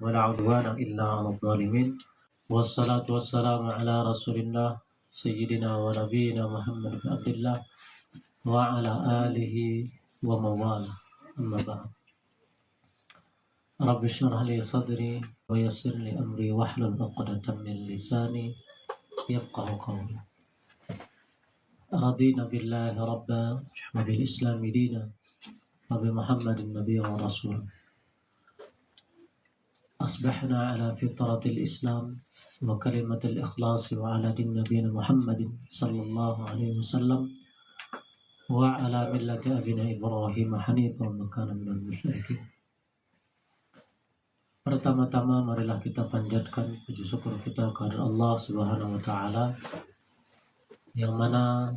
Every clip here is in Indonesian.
ولا عدوان إلا على الظالمين والصلاة والسلام على رسول الله سيدنا ونبينا محمد بن عبد الله وعلى آله ومواله أما بعد رب اشرح لي صدري ويسر لي أمري واحلل عقدة من لساني يفقه قولي رضينا بالله ربا وبالإسلام دينا وبمحمد النبي ورسول أصبحنا على فطرة الإسلام وكلمة الإخلاص وعلى دين نبينا محمد صلى الله عليه وسلم وعلى ملة أبينا إبراهيم حنيفا وما كان من المشركين. Pertama-tama marilah kita panjatkan puji syukur kita kepada Allah Subhanahu wa taala yang mana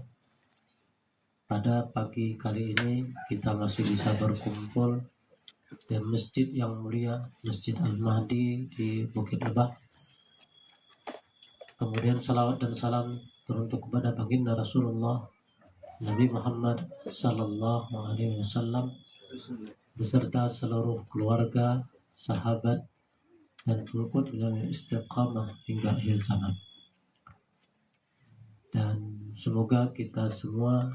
pada pagi kali ini kita masih bisa berkumpul di masjid yang mulia, Masjid Al-Mahdi di Bukit Lebah. Kemudian salawat dan salam teruntuk kepada baginda Rasulullah Nabi Muhammad sallallahu alaihi wasallam beserta seluruh keluarga, sahabat dan pengikut dalam istiqamah hingga akhir zaman. Dan semoga kita semua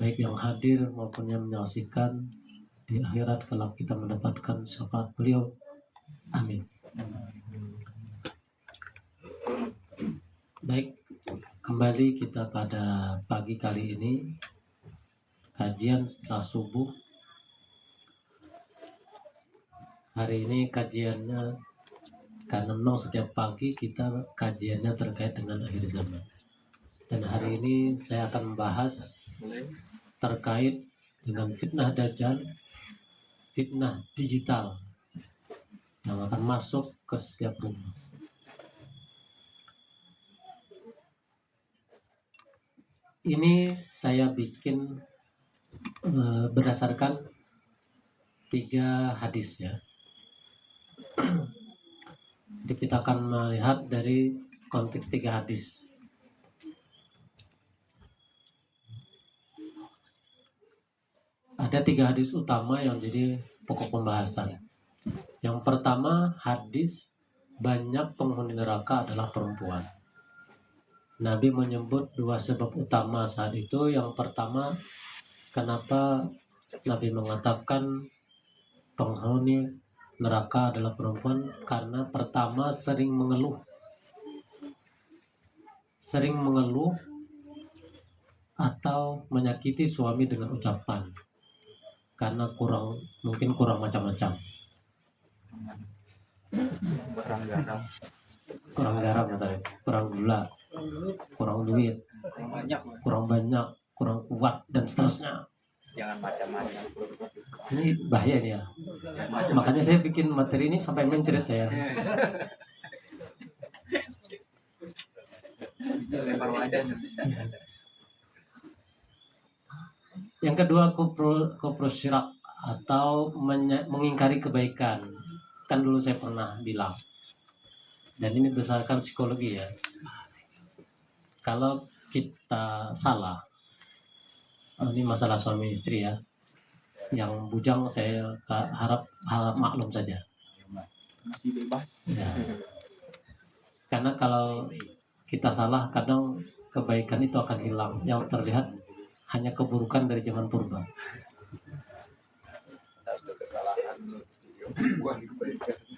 baik yang hadir maupun yang menyaksikan di akhirat kelak kita mendapatkan syafaat beliau. Amin. Baik, kembali kita pada pagi kali ini kajian setelah subuh. Hari ini kajiannya karena memang setiap pagi kita kajiannya terkait dengan akhir zaman. Dan hari ini saya akan membahas terkait dengan fitnah Dajjal, fitnah digital yang akan masuk ke setiap rumah. Ini saya bikin berdasarkan 3 hadis ya. Jadi kita akan melihat dari konteks 3 hadis. Ada 3 hadis utama yang jadi pokok pembahasan. Yang pertama, hadis banyak penghuni neraka adalah perempuan. Nabi menyebut 2 sebab utama saat itu. Yang pertama, kenapa Nabi mengatakan penghuni neraka adalah perempuan? Karena pertama sering mengeluh atau menyakiti suami dengan ucapan karena mungkin kurang macam-macam, kurang garam misalnya, kurang gula, kurang duit, kurang banyak, kurang kuat dan seterusnya. Jangan macam-macam. Ini bahaya nih ya. Makanya saya bikin materi ini sampai mencret saya. Lempar wajah. Yang kedua, kufru syirak atau mengingkari kebaikan. Kan dulu saya pernah bilang. Dan ini berdasarkan psikologi ya. Kalau kita salah, ini masalah suami istri ya. Yang bujang saya harap maklum saja. Masih bebas. Ya. Karena kalau kita salah, kadang kebaikan itu akan hilang. Yang terlihat hanya keburukan dari zaman purba.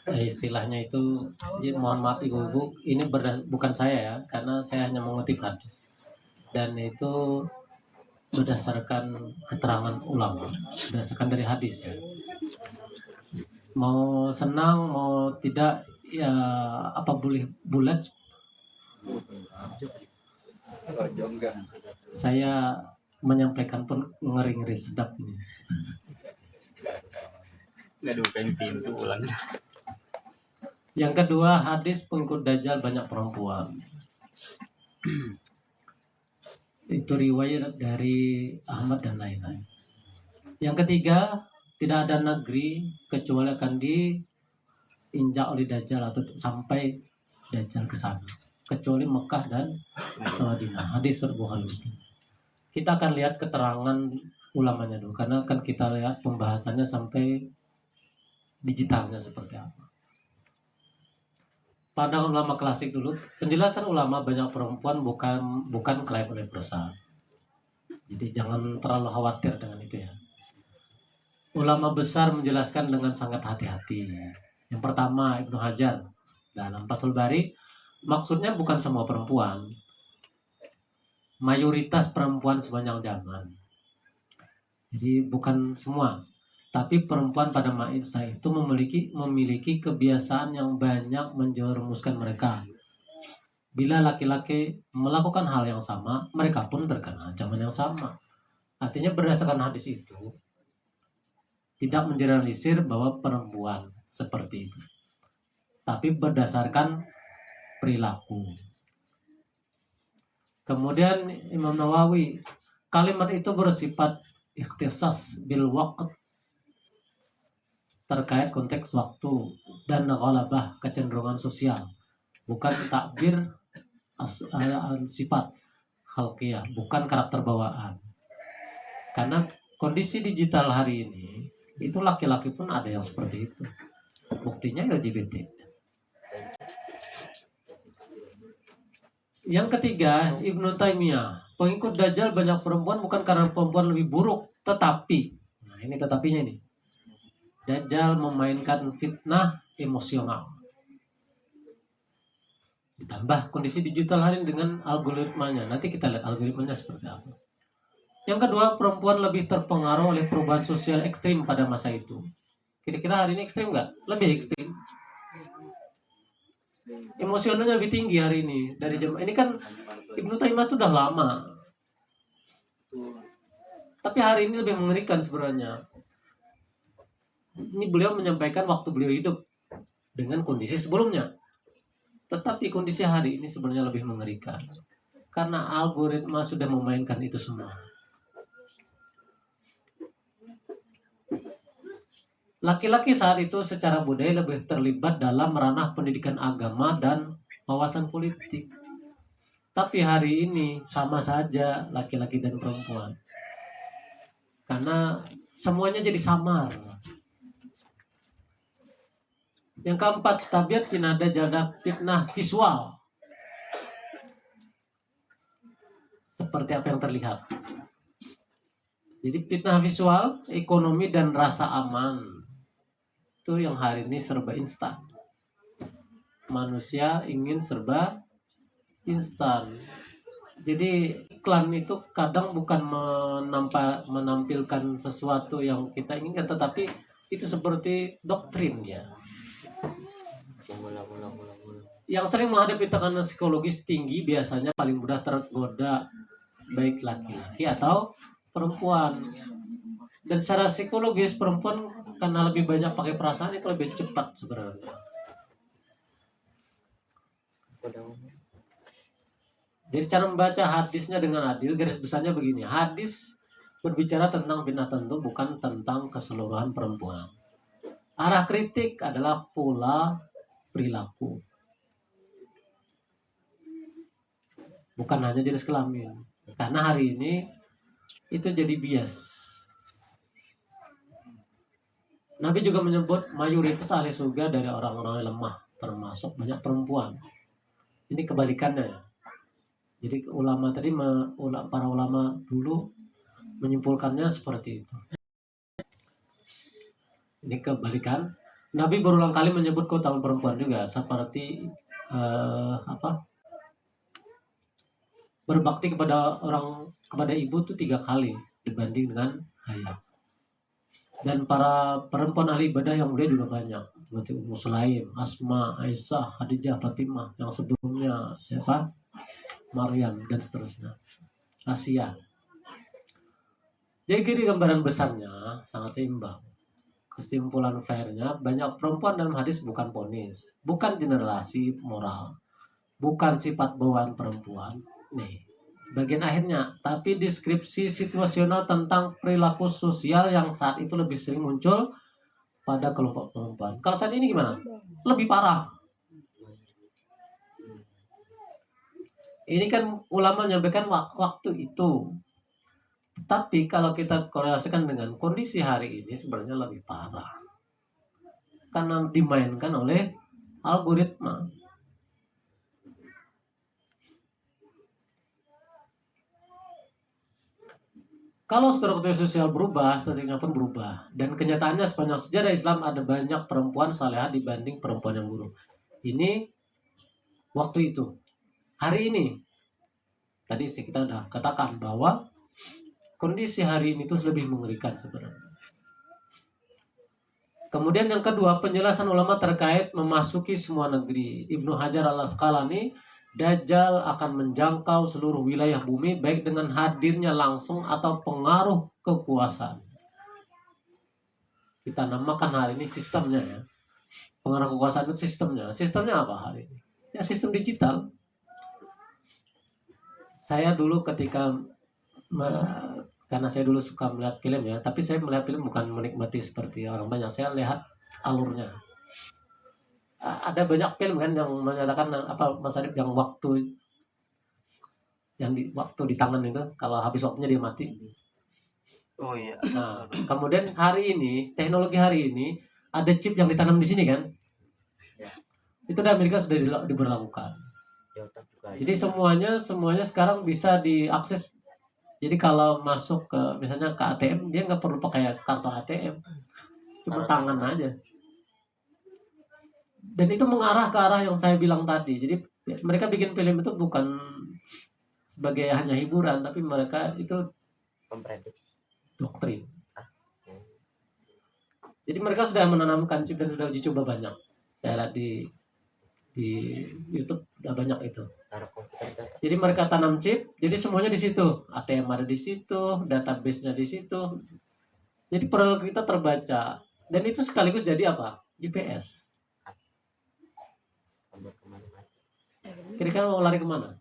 Istilahnya itu, mohon maaf ibu-ibu, ini bukan saya ya, karena saya hanya mengutip hadis. Dan itu berdasarkan keterangan ulama, berdasarkan dari hadis ya. Mau senang mau tidak ya, apa boleh bulat. Saya menyampaikan pun ngeri-ngeri sedap ini. Ngedukain pintu ulang. Yang kedua, hadis pengikut Dajjal banyak perempuan. Itu riwayat dari Ahmad dan lain-lain. Yang ketiga, tidak ada negeri kecuali akan diinjak oleh Dajjal atau sampai Dajjal ke sana, kecuali Mekah dan Madinah. Hadis Bukhari Muslim. Kita akan lihat keterangan ulamanya dulu, karena kan kita lihat pembahasannya sampai digitalnya seperti apa. Pandangan ulama klasik dulu, penjelasan ulama banyak perempuan bukan klaim universal. Jadi jangan terlalu khawatir dengan itu ya. Ulama besar menjelaskan dengan sangat hati-hati. Yang pertama Ibnu Hajar dalam Fathul Bari, maksudnya bukan semua perempuan, mayoritas perempuan sepanjang zaman. Jadi bukan semua, tapi perempuan pada masa itu memiliki kebiasaan yang banyak menjerumuskan mereka. Bila laki-laki melakukan hal yang sama, mereka pun terkena ancaman yang sama. Artinya berdasarkan hadis itu tidak mengeneralisir bahwa perempuan seperti itu, tapi berdasarkan perilaku. Kemudian Imam Nawawi, kalimat itu bersifat ikhtisas bil waqt, terkait konteks waktu, dan ghalabah kecenderungan sosial, bukan takbir sifat khalqiyah, bukan karakter bawaan. Karena kondisi digital hari ini itu laki-laki pun ada yang seperti itu. Buktinya LGBT. Yang ketiga, Ibnu Taimiyah, pengikut Dajjal banyak perempuan bukan karena perempuan lebih buruk, tetapi, nah ini tetapinya ini, Dajjal memainkan fitnah emosional. Ditambah kondisi digital hari ini dengan algoritmanya. Nanti kita lihat algoritmanya seperti apa. Yang kedua, perempuan lebih terpengaruh oleh perubahan sosial ekstrim pada masa itu. Kira-kira hari ini ekstrim nggak? Lebih ekstrim. Emosionalnya lebih tinggi hari ini dari jam. Ini kan Ibnu Taimiyah itu udah lama. Tapi hari ini lebih mengerikan sebenarnya. Ini beliau menyampaikan waktu beliau hidup dengan kondisi sebelumnya. Tetapi kondisi hari ini sebenarnya lebih mengerikan. Karena algoritma sudah memainkan itu semua. Laki-laki saat itu secara budaya lebih terlibat dalam ranah pendidikan agama dan wawasan politik. Tapi hari ini sama saja laki-laki dan perempuan. Karena semuanya jadi samar. Yang keempat, tabiat kinada jada fitnah visual. Seperti apa yang terlihat. Jadi fitnah visual, ekonomi dan rasa aman. Itu yang hari ini serba instan. Manusia ingin serba instan. Jadi iklan itu kadang bukan menampilkan sesuatu yang kita inginkan, tetapi itu seperti doktrin ya. Yang sering menghadapi tekanan psikologis tinggi biasanya paling mudah tergoda, baik laki-laki atau perempuan. Dan secara psikologis perempuan karena lebih banyak pakai perasaan itu lebih cepat sebenarnya. Jadi cara membaca hadisnya dengan adil, garis besarnya begini. Hadis berbicara tentang fitnah tentu, bukan tentang keseluruhan perempuan. Arah kritik adalah pola perilaku, bukan hanya jenis kelamin. Karena hari ini itu jadi bias. Nabi juga menyebut mayoritas ahli surga dari orang-orang yang lemah, termasuk banyak perempuan. Ini kebalikannya. Jadi ulama tadi, para ulama dulu menyimpulkannya seperti itu. Ini kebalikan. Nabi berulang kali menyebut keutamaan perempuan juga, seperti berbakti kepada ibu itu 3 kali dibanding dengan ayah. Dan para perempuan ahli ibadah yang mulia juga banyak, seperti Ummu Sulaim, Asma, Aisyah, Khadijah, Fatimah, yang sebelumnya siapa? Maryam dan seterusnya. Asia. Jadi gambaran besarnya sangat seimbang. Kesimpulan fairnya, banyak perempuan dalam hadis bukan ponis, bukan generasi moral, bukan sifat bawaan perempuan. Nih, bagian akhirnya, tapi deskripsi situasional tentang perilaku sosial yang saat itu lebih sering muncul pada kelompok perempuan. Kalau saat ini gimana? Lebih parah. Ini kan ulama menyampaikan waktu itu. Tapi kalau kita korelasikan dengan kondisi hari ini sebenarnya lebih parah. karena dimainkan oleh algoritma. Kalau struktur sosial berubah, statistiknya pun berubah. Dan kenyataannya sepanjang sejarah Islam ada banyak perempuan salehah dibanding perempuan yang buruk. Ini waktu itu. Hari ini, tadi kita sudah katakan bahwa kondisi hari ini itu lebih mengerikan sebenarnya. Kemudian yang kedua, penjelasan ulama terkait memasuki semua negeri. Ibnu Hajar al-Asqalani, Dajjal akan menjangkau seluruh wilayah bumi baik dengan hadirnya langsung atau pengaruh kekuasaan. Kita namakan hari ini sistemnya ya. Pengaruh kekuasaan itu sistemnya. Sistemnya apa hari ini? Ya sistem digital. Saya dulu ketika karena saya dulu suka melihat film ya, tapi saya melihat film bukan menikmati seperti orang banyak. Saya lihat alurnya. Ada banyak film kan yang menyatakan apa Mas Arif yang waktu di tangan itu kalau habis waktunya dia mati. Oh iya. Nah, kemudian hari ini teknologi hari ini ada chip yang ditanam di sini kan? Ya. Itu di Amerika sudah diberlakukan. Di otak juga. Jadi semuanya sekarang bisa diakses. Jadi kalau masuk ke misalnya ke ATM dia nggak perlu pakai kartu ATM, cuma tangan aja. Dan itu mengarah ke arah yang saya bilang tadi. Jadi mereka bikin film itu bukan sebagai hanya hiburan, tapi mereka itu Memprediksi. doktrin. Jadi mereka sudah menanamkan chip dan sudah uji coba banyak. Saya lihat di YouTube udah banyak itu. Jadi mereka tanam chip, jadi semuanya di situ. ATM ada di situ, database-nya di situ. Jadi perilaku kita terbaca. Dan itu sekaligus jadi apa? GPS. Kira-kira mau lari kemana?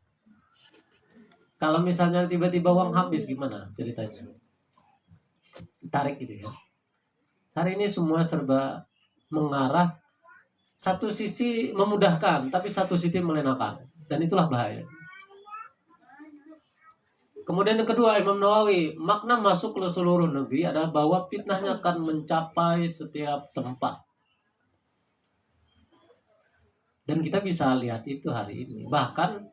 Kalau misalnya tiba-tiba uang habis gimana ceritanya? Tarik gitu ya. Hari ini semua serba mengarah. Satu sisi memudahkan, tapi satu sisi melenakan. Dan itulah bahaya. Kemudian yang kedua, Imam Nawawi, makna masuk ke seluruh negeri adalah bahwa fitnahnya akan mencapai setiap tempat. Dan kita bisa lihat itu hari ini. Bahkan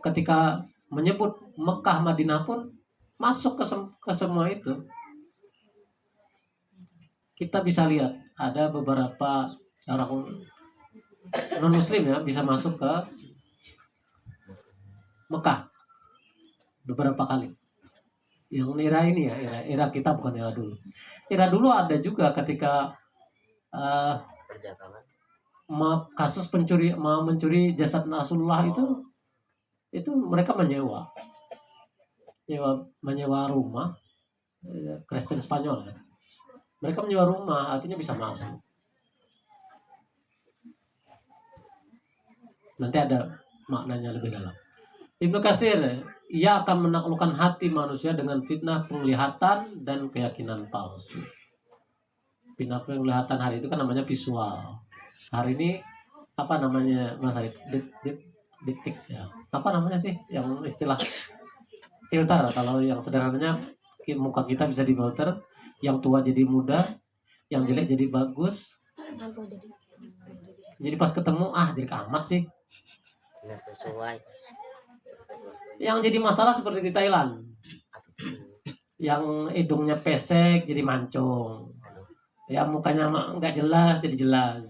ketika menyebut Mekah, Madinah pun masuk ke semua itu. Kita bisa lihat ada beberapa orang non muslim ya bisa masuk ke Mekah beberapa kali. Yang era ini ya, era kita bukan era dulu. Era dulu ada juga ketika kasus mencuri jasad Rasulullah itu mereka menyewa rumah Kristen Spanyol ya. Mereka menyewa rumah, artinya bisa masuk. Nanti ada maknanya lebih dalam. Ibnu Katsir, ia akan menaklukkan hati manusia dengan fitnah penglihatan dan keyakinan palsu. Fitnah penglihatan hari itu kan namanya visual. Hari ini apa namanya Mas Arif? Detik ya. Apa namanya sih yang istilah filter? Kalau yang sederhananya muka kita bisa difilter, yang tua jadi muda, yang jelek jadi bagus. Jadi pas ketemu jadi amat sih. Nggak sesuai. Yang jadi masalah seperti di Thailand, yang hidungnya pesek jadi mancung, yang mukanya nggak jelas jadi jelas.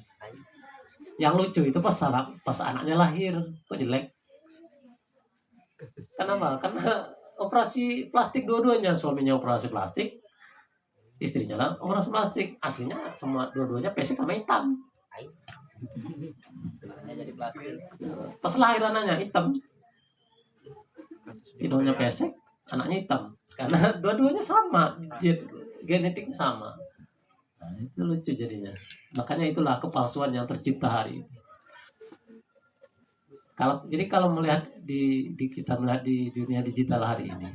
Yang lucu itu pas anaknya lahir kok jelek. Kenapa? Karena operasi plastik dua-duanya, suaminya operasi plastik, istrinya lah operasi plastik. Aslinya semua dua-duanya pesek sama hitam. Jadi plastik. Pas lahir anaknya hitam, hidungnya pesek, anaknya hitam. Karena dua-duanya sama, genetiknya sama. Nah, itu lucu jadinya. Makanya itulah kepalsuan yang tercipta hari ini. Kalau melihat kita melihat di dunia digital hari ini,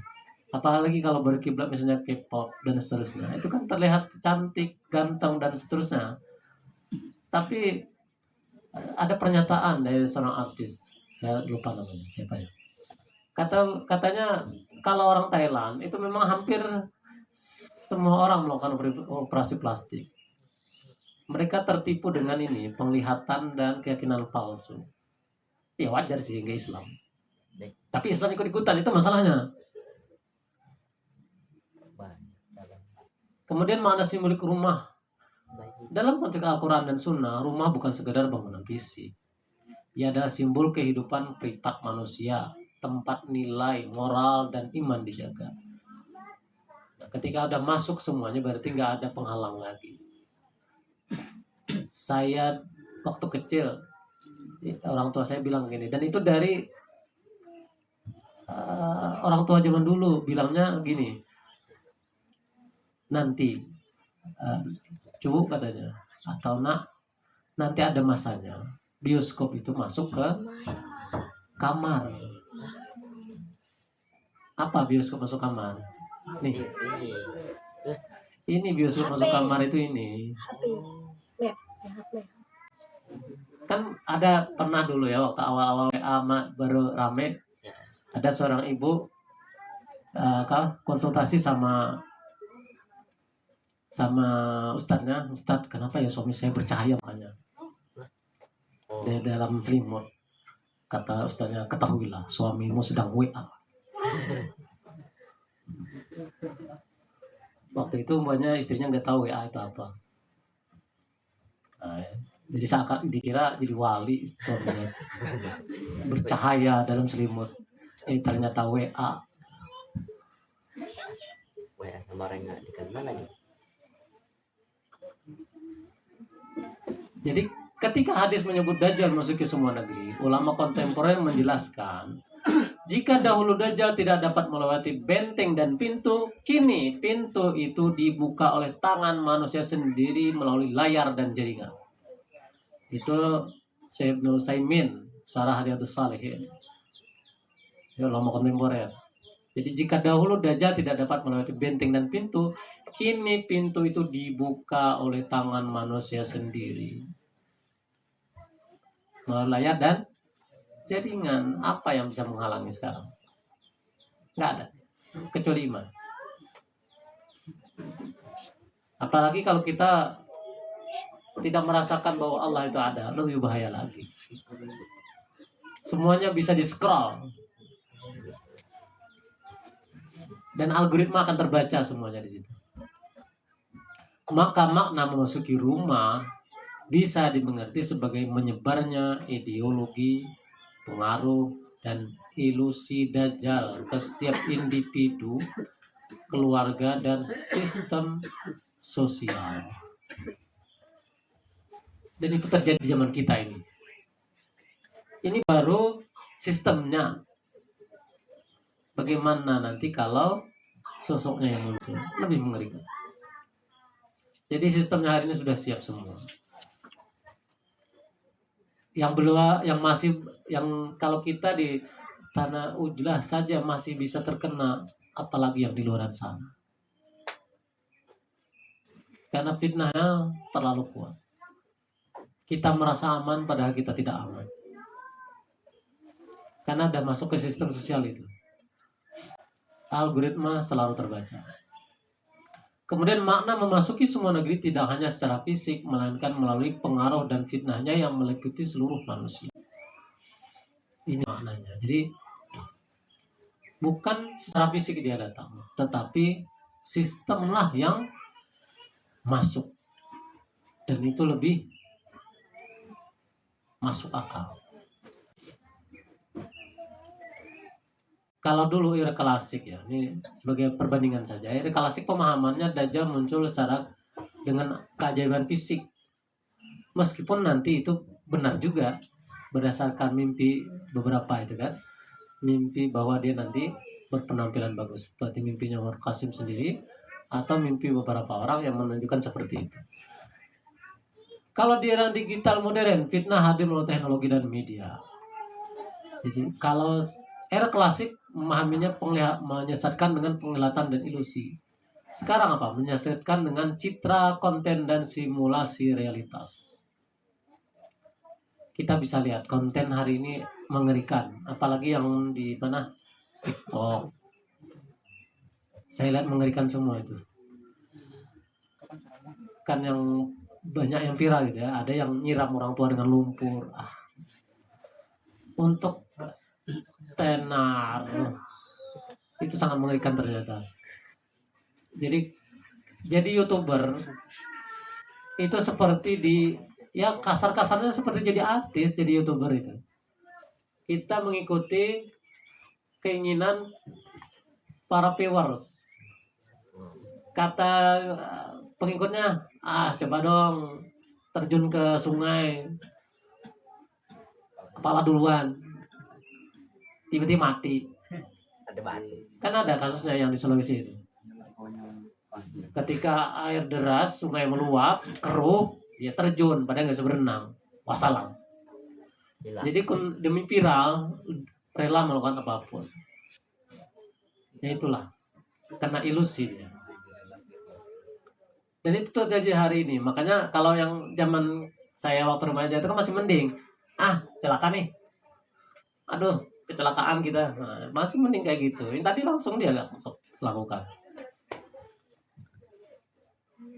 apalagi kalau berkiblat misalnya K-pop dan seterusnya, itu kan terlihat cantik, ganteng dan seterusnya. Tapi ada pernyataan dari seorang artis, saya lupa namanya siapa ya. Katanya kalau orang Thailand itu memang hampir semua orang melakukan operasi plastik. mereka tertipu dengan ini, penglihatan dan keyakinan palsu. Ya wajar sih nggak Islam. Tapi Islam ikut-ikutan, itu masalahnya. Banyak cabang. Kemudian makna simbolik rumah. Baik. Dalam konteks Al-Quran dan Sunnah, rumah bukan sekedar bangunan fisik. Ia adalah simbol kehidupan privat manusia, tempat nilai, moral, dan iman dijaga. Nah, ketika udah masuk semuanya, berarti nggak ada penghalang lagi. Saya waktu kecil, orang tua saya bilang gini, dan itu dari orang tua zaman dulu bilangnya gini, nanti cu katanya, atau nak, nanti ada masanya bioskop itu masuk ke kamar. Apa bioskop masuk kamar? Nih, ini bioskop masuk kamar itu ini. Kan ada pernah dulu ya waktu awal-awal WA baru rame, ada seorang ibu konsultasi sama ustadznya, Ustadz kenapa ya suami saya bercahaya makanya di dalam selimut. Kata ustadznya, ketahuilah suamimu sedang WA. Waktu itu mbaknya istrinya nggak tahu WA itu apa. Nah, jadi seakan dikira jadi wali suaminya bercahaya dalam selimut. Ternyata WA. WA sama orang nggak dikenal lagi. Jadi ketika hadis menyebut Dajjal masuki semua negeri, ulama kontemporer menjelaskan, jika dahulu Dajjal tidak dapat melewati benteng dan pintu, kini pintu itu dibuka oleh tangan manusia sendiri melalui layar dan jaringan. Itu Syekh Ibnu Utsaimin, Syarah Riyadhus Shalihin. Ya, ulama kontemporer. Jadi jika dahulu Dajjal tidak dapat melewati benteng dan pintu, kini pintu itu dibuka oleh tangan manusia sendiri. Melalui layar dan jaringan. Apa yang bisa menghalangi sekarang? Nggak ada. Kecuali iman. Apalagi kalau kita tidak merasakan bahwa Allah itu ada, lebih bahaya lagi. Semuanya bisa di-scroll. Dan algoritma akan terbaca semuanya di situ. Maka makna memasuki rumah bisa dimengerti sebagai menyebarnya ideologi, pengaruh, dan ilusi Dajjal ke setiap individu, keluarga, dan sistem sosial. Dan itu terjadi di zaman kita ini. Ini baru sistemnya. Bagaimana nanti kalau sosoknya yang muncul? Lebih mengerikan. Jadi sistemnya hari ini sudah siap semua. Yang belum, yang kalau kita di tanah ujlah saja masih bisa terkena, apalagi yang di luar sana. Karena fitnahnya terlalu kuat. Kita merasa aman padahal kita tidak aman. Karena sudah masuk ke sistem sosial itu. Algoritma selalu terbaca. Kemudian makna memasuki semua negeri tidak hanya secara fisik, melainkan melalui pengaruh dan fitnahnya yang meliputi seluruh manusia. Ini maknanya. Jadi bukan secara fisik dia datang, tetapi sistemlah yang masuk. Dan itu lebih masuk akal. Kalau dulu era klasik ya, ini sebagai perbandingan saja. Era klasik pemahamannya Dajjal muncul secara dengan keajaiban fisik. Meskipun nanti itu benar juga berdasarkan mimpi beberapa itu kan. Mimpi bahwa dia nanti berpenampilan bagus. Seperti mimpinya Umar Qasim sendiri atau mimpi beberapa orang yang menunjukkan seperti itu. Kalau di era digital modern, fitnah hadir melalui teknologi dan media. Jadi kalau era klasik memahaminya menyesatkan dengan penglihatan dan ilusi. Sekarang apa? Menyesatkan dengan citra, konten, dan simulasi realitas. Kita bisa lihat konten hari ini mengerikan. Apalagi yang di mana? TikTok. Saya lihat mengerikan semua itu. Kan yang banyak yang viral gitu ya. Ada yang nyiram orang tua dengan lumpur. Untuk tenar itu sangat mengerikan ternyata. Jadi YouTuber itu seperti ya kasar-kasarnya seperti jadi artis, jadi YouTuber itu. Kita mengikuti keinginan para viewers. Kata pengikutnya, coba dong terjun ke sungai, kepala duluan, tiba-tiba mati. Ada batu. Kan ada kasusnya yang di Sulawesi itu. Ketika air deras, sungai meluap, keruh, dia terjun, padahal nggak bisa berenang. Wassalam. Hilang. Jadi demi viral, rela melakukan apapun. Ya itulah, karena ilusi dia. Dan itu terjadi hari ini. Makanya kalau yang zaman saya waktu remaja itu kan masih mending. Celaka nih. Aduh, kecelakaan kita. Nah, masih mending kayak gitu. Yang tadi langsung dia lakukan.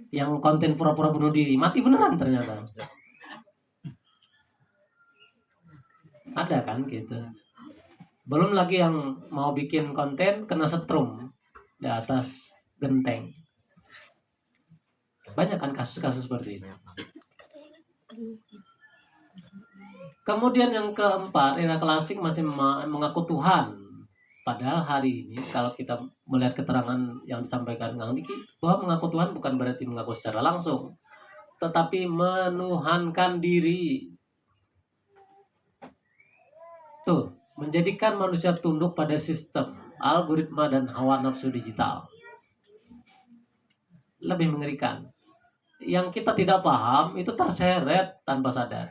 Yang konten pura-pura bunuh diri, mati beneran ternyata. Ada kan gitu. Belum lagi yang mau bikin konten kena setrum di atas genteng. Banyak kan kasus-kasus seperti ini. Kemudian yang keempat, era klasik masih mengaku Tuhan. Padahal hari ini kalau kita melihat keterangan yang disampaikan Kang Diki, bahwa mengaku Tuhan bukan berarti mengaku secara langsung, tetapi menuhankan diri. Tuh, menjadikan manusia tunduk pada sistem, algoritma dan hawa nafsu digital. Lebih mengerikan. Yang kita tidak paham itu terseret tanpa sadar.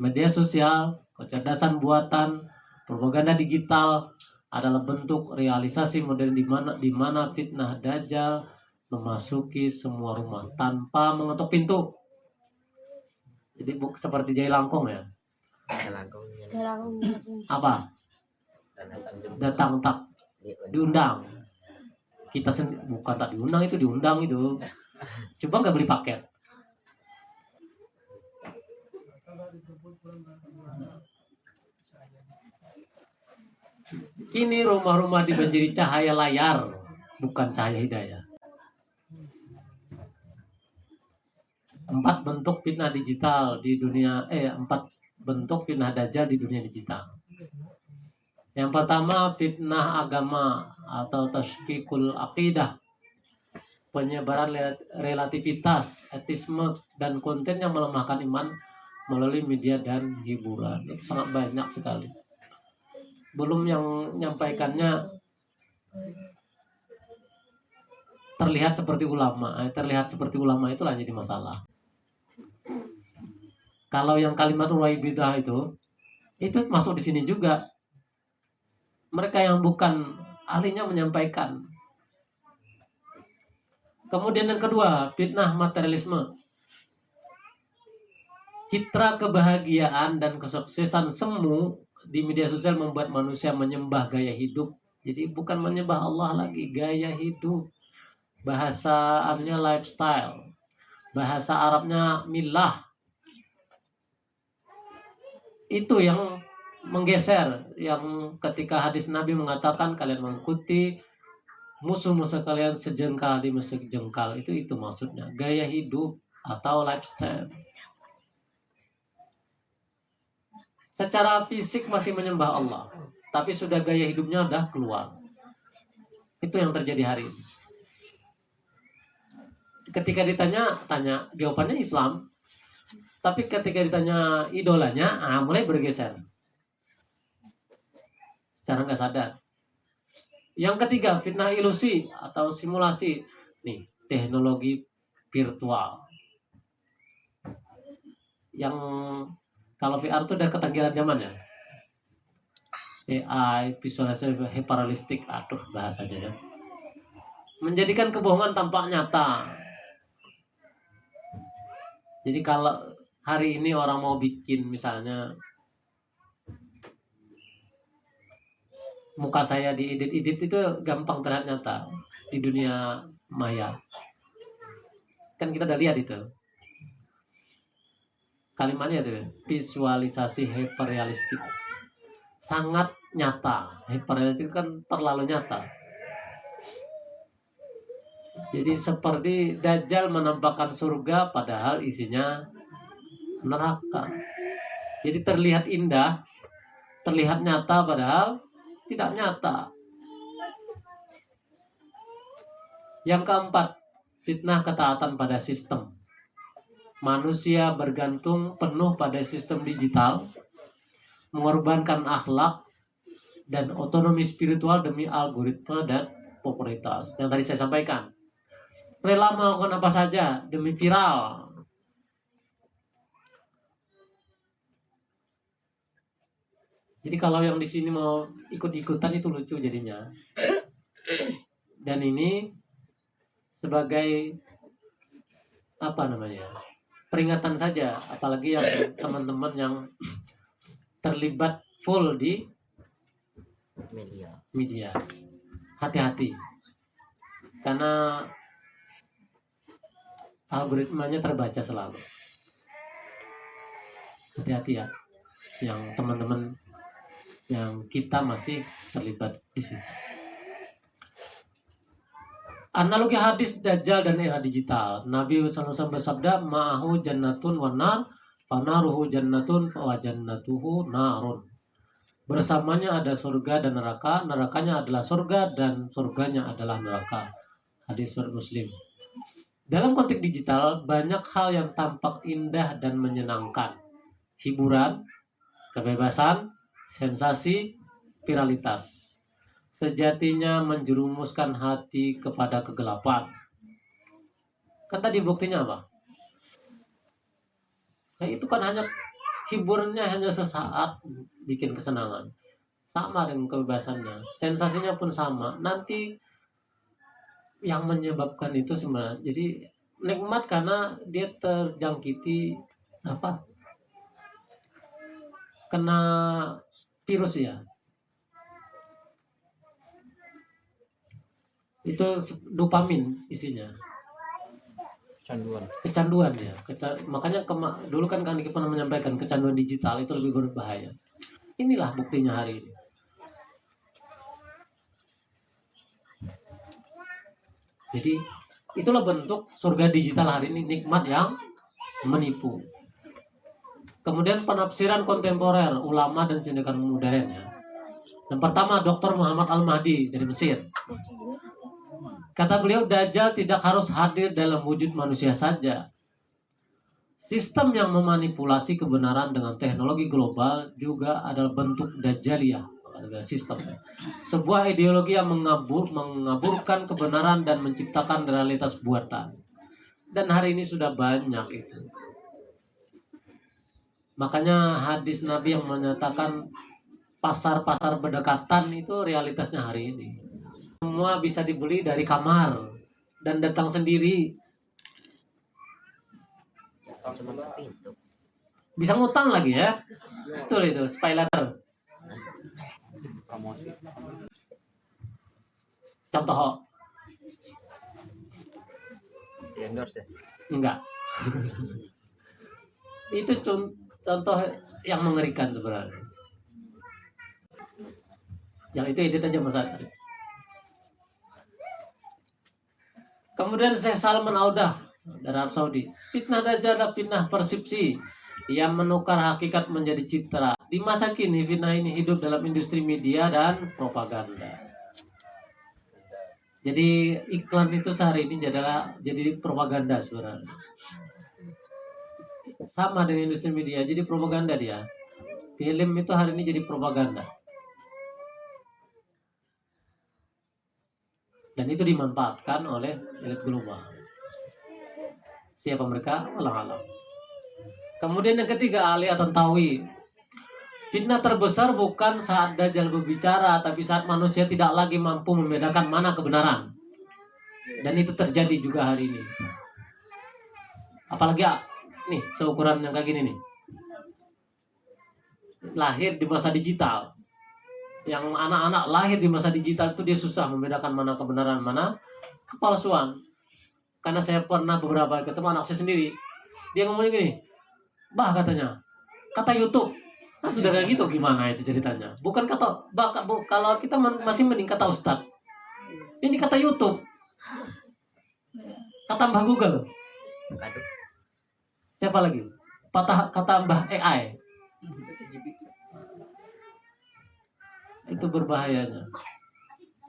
Media sosial, kecerdasan buatan, propaganda digital adalah bentuk realisasi modern di mana fitnah dajjal memasuki semua rumah tanpa mengetuk pintu. Jadi seperti Jai Langkung ya. Apa? Datang tak diundang. Kita bukan tak diundang, itu diundang itu. Coba nggak beli paket. Kini rumah-rumah dibanjiri cahaya layar, bukan cahaya hidayah. 4 bentuk fitnah digital di dunia 4 bentuk fitnah dajjal di dunia digital. Yang pertama, fitnah agama atau tasykikul aqidah. Penyebaran relativitas, etisme, dan konten yang melemahkan iman melalui media dan hiburan. Itu sangat banyak sekali. Belum yang menyampaikannya terlihat seperti ulama. Terlihat seperti ulama itulah jadi masalah. Kalau yang kalimat waibidah itu masuk di sini juga. Mereka yang bukan ahlinya menyampaikan. Kemudian yang kedua, fitnah materialisme. Citra kebahagiaan dan kesuksesan semu di media sosial membuat manusia menyembah gaya hidup. Jadi bukan menyembah Allah lagi, gaya hidup. Bahasaannya lifestyle. Bahasa Arabnya milah. Itu yang menggeser, yang ketika hadis Nabi mengatakan kalian mengikuti musuh-musuh kalian sejengkal di sejengkal, itu maksudnya gaya hidup atau lifestyle. Secara fisik masih menyembah Allah, tapi sudah gaya hidupnya udah keluar. Itu yang terjadi hari ini. Ketika ditanya jawabannya Islam, tapi ketika ditanya idolanya, mulai bergeser. Secara nggak sadar. Yang ketiga, fitnah ilusi atau simulasi. Nih, teknologi virtual. Yang kalau VR itu udah ketanggihan zaman ya. AI, visualisasi hyperrealistik, bahasanya ya. Menjadikan kebohongan tampak nyata. Jadi kalau hari ini orang mau bikin misalnya muka saya diedit-edit itu gampang terlihat nyata di dunia maya. Kan kita udah lihat itu. Kalimatnya itu visualisasi hyperrealistik. Sangat nyata. Hyperrealistik kan terlalu nyata. Jadi seperti Dajjal menampakkan surga padahal isinya neraka. Jadi terlihat indah, terlihat nyata padahal tidak nyata. Yang keempat, fitnah ketaatan pada sistem. Manusia bergantung penuh pada sistem digital, mengorbankan akhlak dan otonomi spiritual demi algoritma dan popularitas. Yang tadi saya sampaikan, rela melakukan apa saja demi viral. Jadi kalau yang di sini mau ikut-ikutan itu lucu jadinya. Dan ini sebagai apa namanya, peringatan saja, apalagi yang teman-teman yang terlibat full di media. Hati-hati, karena algoritmanya terbaca selalu. Hati-hati ya, yang teman-teman yang kita masih terlibat di sini. Analogi hadis Dajjal dan era digital. Nabi SAW bersabda, ma'ahu jannatun wa nar, fanaruhu jannatun wa jannatuhu narun. Bersamanya ada surga dan neraka, nerakanya adalah surga dan surganya adalah neraka. Hadis riwayat Muslim. Dalam konteks digital, banyak hal yang tampak indah dan menyenangkan. Hiburan, kebebasan, sensasi, viralitas. Sejatinya menjerumuskan hati kepada kegelapan. Kan tadi buktinya apa? Nah, itu kan hanya hiburannya hanya sesaat, bikin kesenangan. Sama dengan kebebasannya. Sensasinya pun sama. Nanti yang menyebabkan itu sebenarnya jadi nikmat karena dia terjangkiti apa? Kena virus ya. Itu dopamin isinya. Kecanduan ya. Makanya dulu kan kita pernah menyampaikan kecanduan digital itu lebih berbahaya. Inilah buktinya hari ini. Jadi itulah bentuk surga digital hari ini, nikmat yang menipu. Kemudian penafsiran kontemporer ulama dan cendekiawan modern ya. Yang pertama Dr. Muhammad Al-Mahdi dari Mesir. Kata beliau, Dajjal tidak harus hadir dalam wujud manusia saja. Sistem yang memanipulasi kebenaran dengan teknologi global juga adalah bentuk Dajjaliyah. Sistem. Sebuah ideologi yang mengaburkan kebenaran dan menciptakan realitas buatan. Dan hari ini sudah banyak itu. Makanya hadis Nabi yang menyatakan pasar-pasar berdekatan itu realitasnya hari ini. Semua bisa dibeli dari kamar dan datang sendiri. Cuma pintu. Bisa ngutang lagi ya. Betul itu, spy letter. Promosi. Contoh. Di endorse ya? Enggak. Itu contoh yang mengerikan sebenarnya. Yang itu edit aja Mas Adri. Kemudian Syekh Salman Audah dari Arab Saudi. Fitnah Dajjal adalah fitnah persepsi yang menukar hakikat menjadi citra. Di masa kini fitnah ini hidup dalam industri media dan propaganda. Jadi iklan itu sehari ini adalah jadi propaganda sebenarnya. Sama dengan industri media, jadi propaganda dia. Film itu hari ini jadi propaganda. Dan itu dimanfaatkan oleh elit global. Siapa mereka? Wallahualam. Kemudian yang ketiga, Ali At-Tantawi. Fitnah terbesar bukan saat Dajjal berbicara, tapi saat manusia tidak lagi mampu membedakan mana kebenaran. Dan itu terjadi juga hari ini. Apalagi nih, seukuran yang kayak gini nih. Lahir di masa digital. Yang anak-anak lahir di masa digital itu dia susah membedakan mana kebenaran, mana kepalsuan. Karena saya pernah beberapa ketemu anak saya sendiri. Dia ngomongnya gini, bah katanya, kata YouTube. Nah, sudah kayak gitu gimana itu ceritanya? Bukan kata, kalau kita masih mending kata Ustadz. Ini kata YouTube. Kata Mbah Google. Aduh. Siapa lagi? Kata Mbah AI. Itu berbahayanya.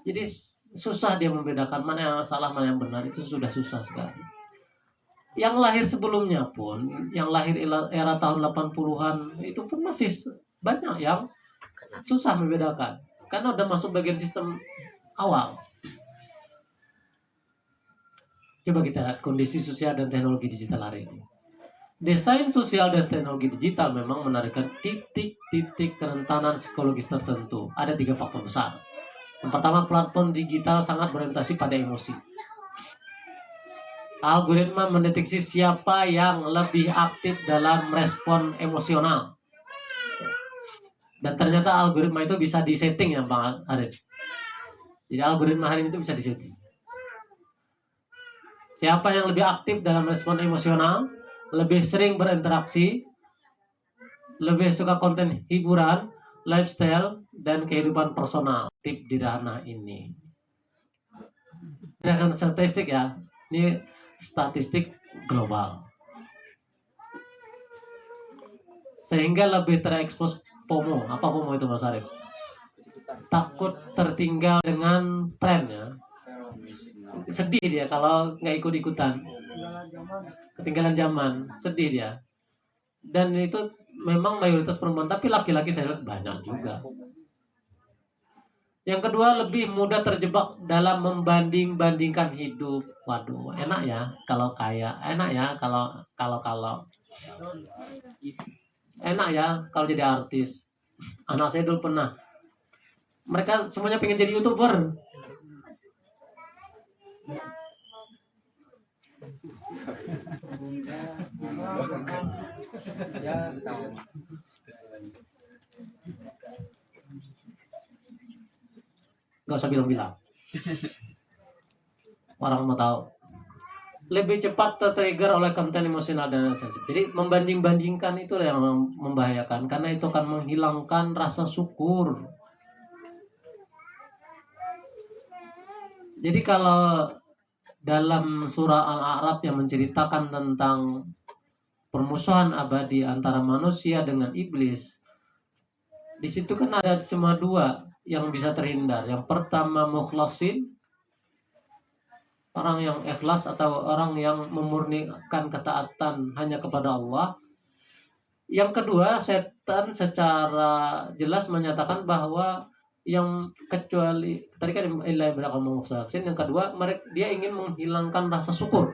Jadi susah dia membedakan mana yang salah, mana yang benar. Itu sudah susah sekali. Yang lahir sebelumnya pun, yang lahir era tahun 80-an, itu pun masih banyak yang susah membedakan. Karena udah masuk bagian sistem awal. Coba kita lihat kondisi sosial dan teknologi digital hari ini. Desain sosial dan teknologi digital memang menarikkan titik-titik kerentanan psikologis tertentu. Ada 3 faktor besar. Yang pertama, platform digital sangat berorientasi pada emosi. Algoritma mendeteksi siapa yang lebih aktif dalam respon emosional. Dan ternyata algoritma itu bisa disetting ya Bang Arif. Jadi algoritma hari ini itu bisa disetting. Siapa yang lebih aktif dalam respon emosional, lebih sering berinteraksi, lebih suka konten hiburan, lifestyle, dan kehidupan personal. Tip di ranah ini. Ini akan statistik ya. Ini statistik global. Sehingga lebih terekspos FOMO. Apa FOMO itu Mas Arif? Takut tertinggal dengan tren ya. Sedih dia kalau nggak ikut-ikutan. Ketinggalan zaman. Sedih dia. Dan itu memang mayoritas perempuan. Tapi laki-laki saya lihat banyak juga. Yang kedua, lebih mudah terjebak dalam membanding-bandingkan hidup. Waduh, enak ya kalau kaya. Enak ya kalau. Enak ya kalau jadi artis. Anak saya dulu pernah. Mereka semuanya pengen jadi YouTuber. Gak usah bilang-bilang. Orang mau tahu. Lebih cepat tertrigger oleh konten emosional dan sensitif. Jadi membanding-bandingkan itu yang membahayakan. Karena itu akan menghilangkan rasa syukur. Jadi kalau dalam surah Al-A'raf yang menceritakan tentang permusuhan abadi antara manusia dengan iblis, di situ kan ada cuma 2 yang bisa terhindar. Yang pertama mukhlasin, orang yang ikhlas atau orang yang memurnikan ketaatan hanya kepada Allah. Yang kedua, setan secara jelas menyatakan bahwa yang kecuali tadi kan ilai berakal mukhlasin, yang kedua dia ingin menghilangkan rasa syukur.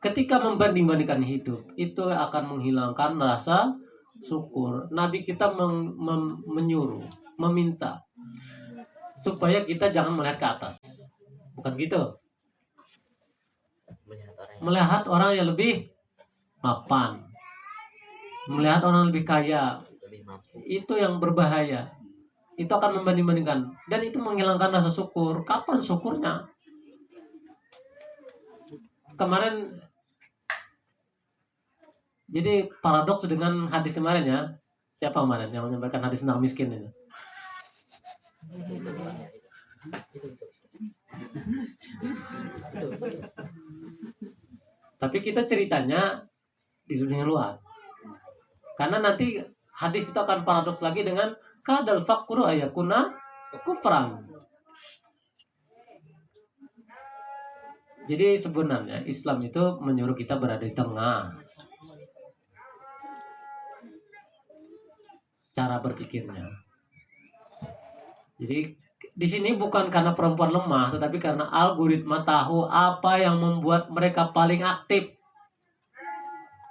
Ketika membanding-bandingkan hidup, itu akan menghilangkan rasa syukur. Nabi kita menyuruh, meminta supaya kita jangan melihat ke atas. Bukan gitu. Melihat orang yang lebih mapan. Melihat orang yang lebih kaya. Itu yang berbahaya. Itu akan membanding-bandingkan. Dan itu menghilangkan rasa syukur. Kapan syukurnya? Kemarin, jadi paradoks dengan hadis kemarin ya. Siapa kemarin yang menyampaikan hadis tentang miskin itu? Tapi kita ceritanya di dunia luar. Karena nanti hadis itu akan paradoks lagi dengan kadal faqru ayakuna kufran. Jadi sebenarnya Islam itu menyuruh kita berada di tengah. Cara berpikirnya. Jadi di sini bukan karena perempuan lemah, tetapi karena algoritma tahu apa yang membuat mereka paling aktif.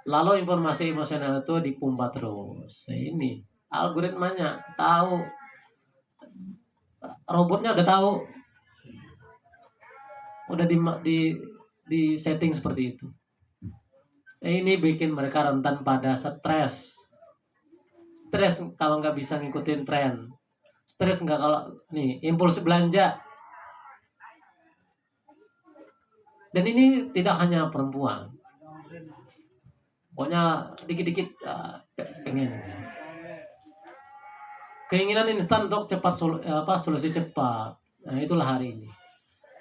Lalu informasi emosional itu dipompa terus. Nah, ini algoritmanya tahu, robotnya udah tahu, udah di setting seperti itu. Nah, ini bikin mereka rentan pada stres, Stres kalau nggak bisa ngikutin tren. Stres nggak kalau nih impuls belanja. Dan ini tidak hanya perempuan. Pokoknya dikit-dikit pengen. Keinginan instan untuk cepat solusi cepat. Nah, itulah hari ini.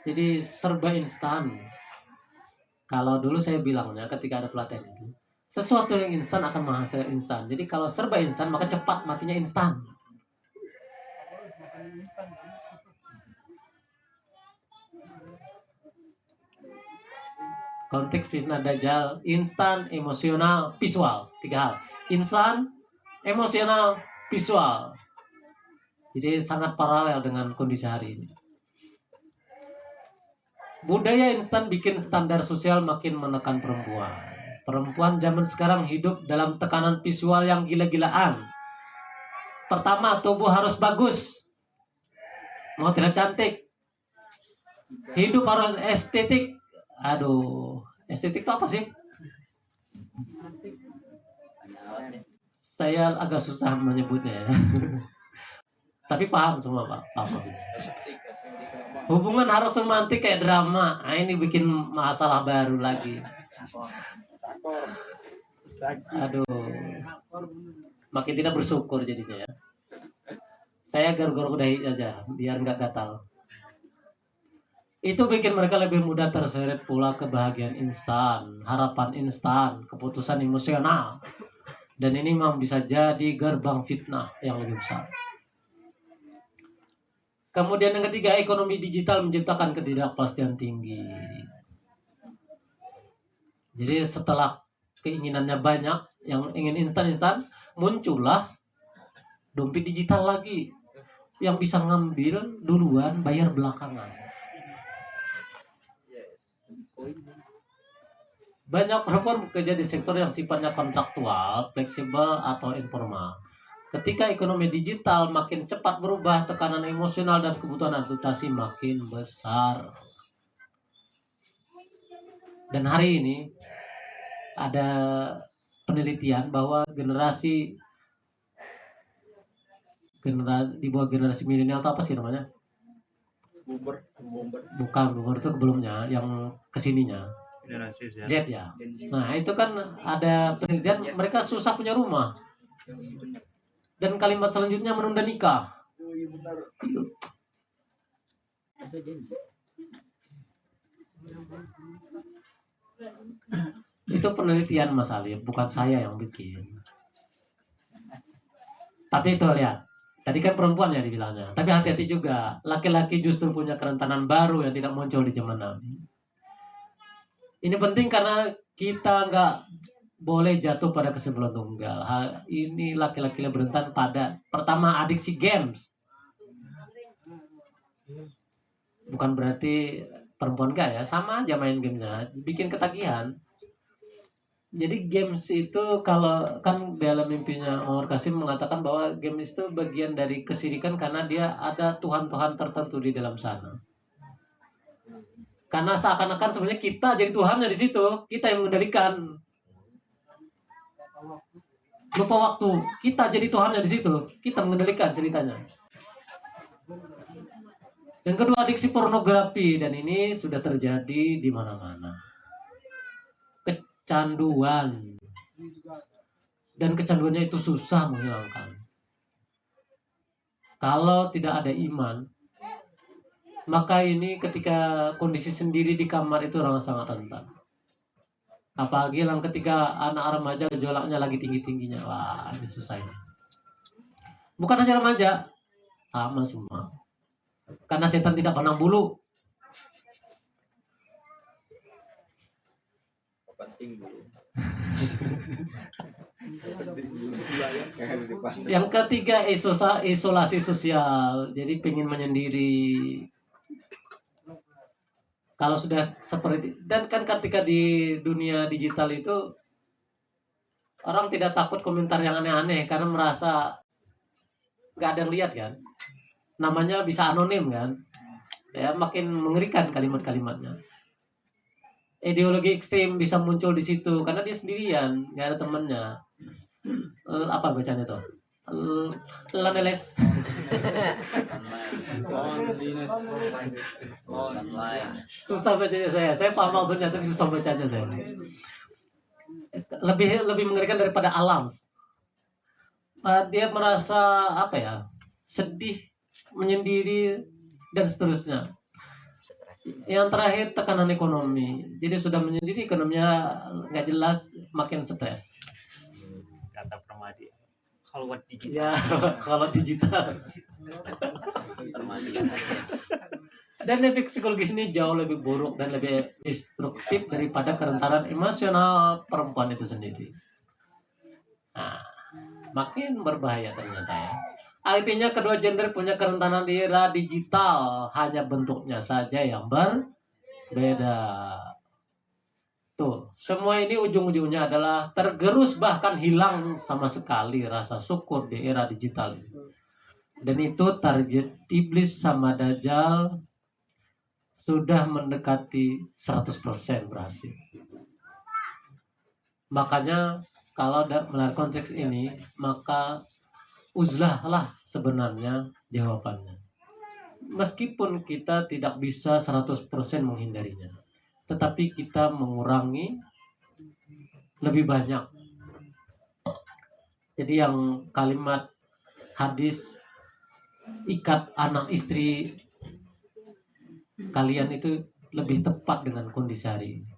Jadi serba instan. Kalau dulu saya bilangnya ketika ada pelatihan itu, sesuatu yang instan akan menghasilkan instan. Jadi kalau serba instan maka cepat matinya instan. Konteks fitnah dajjal, instan, emosional, visual. 3 hal. Instan, emosional, visual. Jadi sangat paralel dengan kondisi hari ini. Budaya instan bikin standar sosial makin menekan perempuan. Perempuan zaman sekarang hidup dalam tekanan visual yang gila-gilaan. Pertama, tubuh harus bagus. Mau terlihat cantik. Hidup harus estetik. Aduh, estetik itu apa sih? Saya agak susah menyebutnya ya. Tapi paham semua Pak. Apa sih? Hubungan harus romantis kayak drama. Nah, ini bikin masalah baru lagi. Aduh. Makin tidak bersyukur jadinya ya. Saya garuk-garuk dahi aja biar nggak gatal. Itu bikin mereka lebih mudah terseret pula kebahagiaan instan, harapan instan, keputusan emosional. Dan ini memang bisa jadi gerbang fitnah yang lebih besar. Kemudian yang ketiga, ekonomi digital menciptakan ketidakpastian tinggi. Jadi setelah keinginannya banyak, yang ingin instan-instan, muncullah dompet digital lagi. Yang bisa ngambil duluan, bayar belakangan. Banyak perempuan bekerja di sektor yang sifatnya kontraktual, fleksibel, atau informal. Ketika ekonomi digital makin cepat berubah, tekanan emosional dan kebutuhan adaptasi makin besar. Dan hari ini ada penelitian bahwa generasi di bawah generasi milenial itu apa sih namanya? Bukan, boomer itu sebelumnya, yang kesininya. Generasi Z. Z ya. Nah itu kan ada penelitian mereka susah punya rumah. Dan kalimat selanjutnya menunda nikah. Itu penelitian Mas Alif, bukan saya yang bikin. Tapi itu lihat, tadi kan perempuan ya dibilangnya. Tapi hati-hati juga, laki-laki justru punya kerentanan baru yang tidak muncul di zaman Nabi. Ini penting karena kita nggak boleh jatuh pada kesimpulan tunggal. Hal ini laki-laki berentan pada pertama adiksi games. Bukan berarti perempuan enggak ya, sama aja main gamenya, bikin ketagihan. Jadi games itu kalau kan dalam mimpinya Umar Kasim mengatakan bahwa games itu bagian dari kesyirikan karena dia ada tuhan-tuhan tertentu di dalam sana. Karena seakan-akan sebenarnya kita jadi Tuhannya di situ, kita yang mengendalikan. Lupa waktu, kita jadi Tuhannya di situ, kita mengendalikan ceritanya. Yang kedua, adiksi pornografi, dan ini sudah terjadi di mana-mana. Kecanduan, dan kecanduannya itu susah menghilangkan. Kalau tidak ada iman, maka ini ketika kondisi sendiri di kamar itu orang sangat rentan. Apalagi yang ketika anak remaja gejolaknya lagi tinggi-tingginya. Wah, ini susah ini. Bukan hanya remaja, sama semua. Karena setan tidak pandang bulu. Yang ketiga, isolasi sosial. Jadi pengen menyendiri. Kalau sudah seperti, dan kan ketika di dunia digital itu orang tidak takut komentar yang aneh-aneh karena merasa nggak ada yang lihat kan, namanya bisa anonim kan, ya makin mengerikan kalimat-kalimatnya. Ideologi ekstrim bisa muncul di situ karena dia sendirian, nggak ada temennya. Apa bacanya tuh? Laneles. Susah bacanya saya. Saya paham maksudnya tapi susah bacanya saya. Lebih mengerikan daripada alam. Dia merasa apa ya? Sedih, menyendiri dan seterusnya. Yang terakhir tekanan ekonomi. Jadi sudah menyendiri, ekonominya nggak jelas, makin stres. Kata Permadi. Kalau buat digital. Ya, kalau digital. Dan efek psikologis ini jauh lebih buruk dan lebih destruktif daripada kerentanan emosional perempuan itu sendiri. Nah, makin berbahaya ternyata ya. Artinya kedua gender punya kerentanan di era digital, hanya bentuknya saja yang berbeda. Tuh, semua ini ujung-ujungnya adalah tergerus bahkan hilang sama sekali rasa syukur di era digital ini. Dan itu target iblis sama Dajjal sudah mendekati 100% berhasil. Makanya kalau melihat konteks ini, maka uzlah lah sebenarnya jawabannya. Meskipun kita tidak bisa 100% menghindarinya, tetapi kita mengurangi lebih banyak. Jadi yang kalimat hadis ikat anak istri kalian itu lebih tepat dengan kondisi hari ini.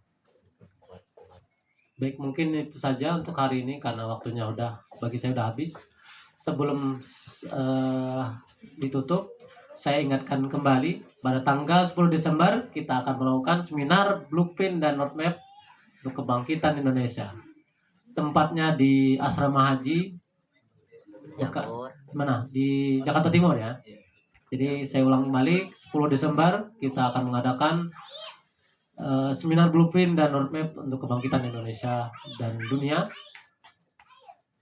Baik, mungkin itu saja untuk hari ini karena waktunya bagi saya udah habis. Sebelum ditutup, saya ingatkan kembali pada tanggal 10 Desember kita akan melakukan seminar Blueprint dan Roadmap untuk Kebangkitan Indonesia. Tempatnya di Asrama Haji di Jakarta Timur ya. Jadi saya ulang kembali, 10 Desember kita akan mengadakan seminar Blueprint dan Roadmap untuk Kebangkitan Indonesia dan dunia,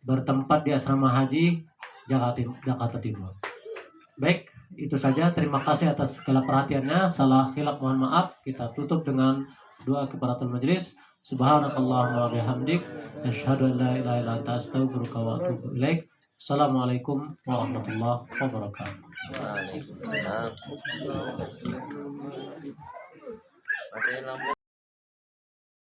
bertempat di Asrama Haji Jakarta Timur. Baik, itu saja. Terima kasih atas segala perhatiannya. Salah khilaf mohon maaf. Kita tutup dengan doa kifaratul majelis. Subhanakallahumma wa bihamdik, asyhadu an la ilaha illa anta astaghfiruka wa atubu ilaik. Assalamualaikum warahmatullahi wabarakatuh. Waalaikumsalam. Matiin lampu.